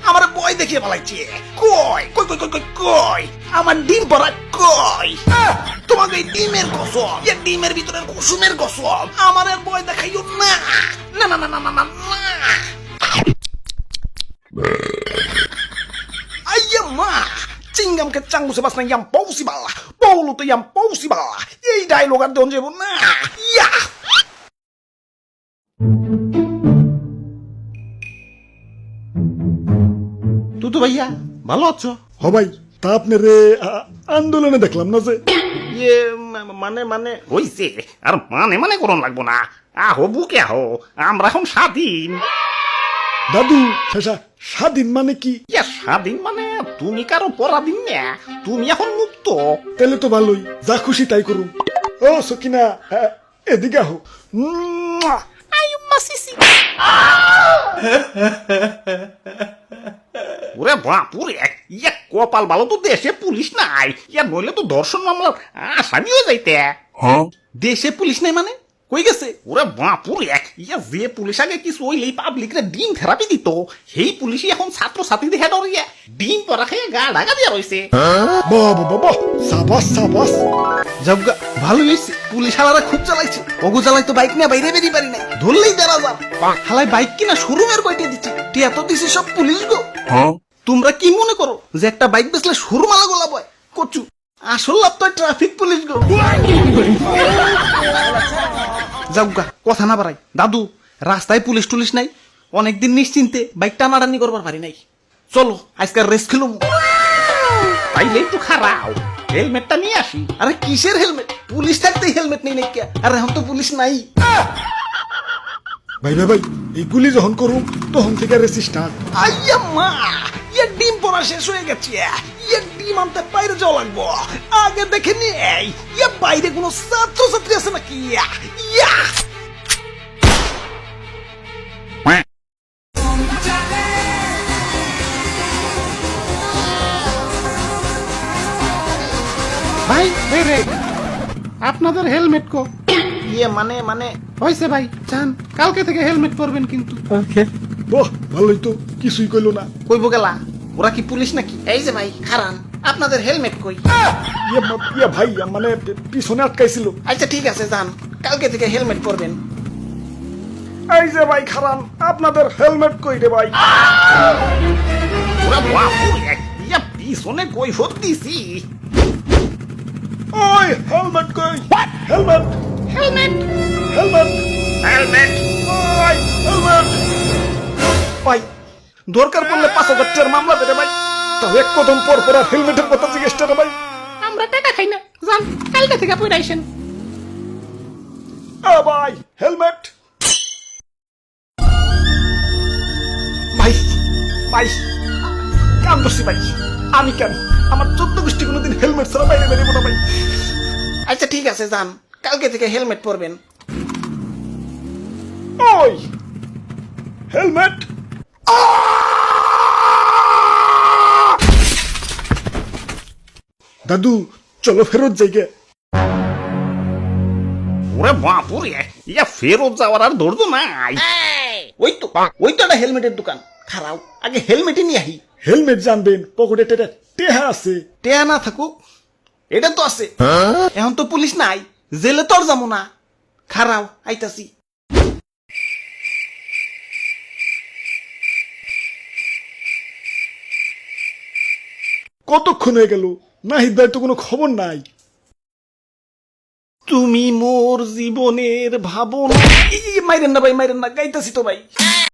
আমার বই দেখিয়ে পালাইছে। কই কই কই কই কই কই আমার ডিম পড়া কই? তোমাকে এই ডিমের কসম, এই ডিমের ভিতরের কুসুমের কসম, আমার আর বই দেখাইও না। না না না না না না না। Aia ma, cingam ke canggu sebas na yang possible, Paulo to yang possible. Ei dialogue আর দন যাবো না। ইয়া তুতু ভাইয়া ভালো আছো? হ ভাই, তা আপনার আন্দোলনে দেখলাম না যে। ইয়ে মানে মানে হইছে আর মানে মানে করন লাগবো না। আহো বুকে আহো, আমরা এখন স্বাধীন। দাদু শেষা স্বাধীন মানে কি? ইয়া স্বাধীন মানে তুমি কারো পরাধীন না, তুমি এখন মুক্ত। তাহলে তো ভালোই, যা খুশি তাই করুন। ও সকিনা, এদিকে আহো। ওরে বাপুরে, ইয়া কপাল ভালো তো দেশে পুলিশ নাই, ইয়া নইলে তো ধর্ষণ মামলার আসামিও যাইতে। দেশে পুলিশ নাই মানে কই গেছে? ওরে বাপুরে, ইয়া যে পুলিশ আগে কিছু হইলেই পাবলিকরে ডিম থেরাপি দিত, সেই পুলিশই এখন ছাত্র ছাত্রীদের হেড ইয়া ডিম পরা খেয়ে গা ঢাকা দিয়া রয়েছে। বাবা বাবা, সাবাস সাবাস। জবগা ভালো হইছে, পুলিশ হালারা খুব চালাইছে। ওগো চালাই তো বাইক নিয়ে বাইরে বেরিয়ে পারি নাই, ধরলেই দেড়া যান। হালাই বাইক কিনা শোরুমের কয়টা দিচ্ছে, টিয়া তো দিছে সব পুলিশ গো। তোমরা কি মনে করো যে একটা বাইক বেচলে শোরুম আলা গোলা বয় কচু? আসল লাভ তো ট্রাফিক পুলিশ গো। যাওগা কথা না বাড়াই, দাদু রাস্তায় পুলিশ টুলিশ নাই, অনেকদিন নিশ্চিন্তে বাইক টানাটানি করবার পারি নাই। চলো আজকাল রেস খেলুম। তাইলেই তো খারাপ, হেলমেটটা নিয়ে আসি। আরে কিসের হেলমেট? পুলিশ থাকতেই হেলমেট নেই নাকি? আর এখন তো পুলিশ নাই। ভাই ভাই ভাই, এইগুলি যখন করুন তখন থেকে রেসি স্টার্ট। আইয়া মা, ইয়ে ডিম পড়া শেষ হয়ে গেছে। ইয়ে ডিম আনতে বাইরে যাওয়া লাগবো। আগে দেখে নেই ইয়ে বাইরে কোনো ছাত্র ছাত্রী আছে নাকি? ইয়া ভাই রে, আপনাদের হেলমেট কো? ইয়ে মানে মানে হয়েছে ভাই, চান কালকে থেকে হেলমেট পরবেন কিন্তু। বাহ ভালোই তো, কিছুই কইলো না। কইব গেলা, ওরা কি পুলিশ নাকি? এই যে ভাই খারান, আপনাদের হেলমেট কই? ইয়া ভাই, মানে পিছনে আটকাইছিল। আচ্ছা ঠিক আছে যান, কালকে থেকে হেলমেট পরবেন। এই যে ভাই খারান, আপনাদের হেলমেট কই রে ভাই? ওরা বাপুরে, ইয়া পিছনে কৈফত দিছি। ওই হেলমেট কই? হেলমেট হেলমেট হেলমেট হেলমেট ওই হেলমেট। ভাই দরকার পড়লে 5,000 টাকার মামলা দেবে ভাই। তাও এক কদম পর পর আর হেলমেটের কথা জিজ্ঞেস করে ভাই। আমরা টাকা খাই না, যান কালকে থেকে পরে আইসেন। ভাই হেলমেট। ভাই ভাই কাম দোষী ভাই, আমি কেন? আমার 14 গোষ্ঠী কোনোদিন হেলমেট ছাড়া বাইরে বেরিয়ে না ভাই। আচ্ছা ঠিক আছে যান, কালকে থেকে হেলমেট পরবেন। ওই হেলমেট। দাদু চলো ফেরত যাইগে। ওরে বাপুরে, ইয়া ফেরত যাওয়ার আর ধৈর্য নাই। ওই তো একটা হেলমেটের দোকান, খারাও আগে হেলমেটই নিয়ে আহি। হেলমেট জানবেন, পকেটে টেহা আছে। টেয়া না থাকুক, এটা তো আছে। এখন তো পুলিশ নাই, জেলে তোর যাবো না। খারাও আইতাছি। কতক্ষণ হয়ে গেল, নাহিদ ভাই তো কোনো খবর নাই। তুমি মোর জীবনের ভাবনা। মাইরেন না ভাই, মাইরেন না, গাইতাছি তো ভাই।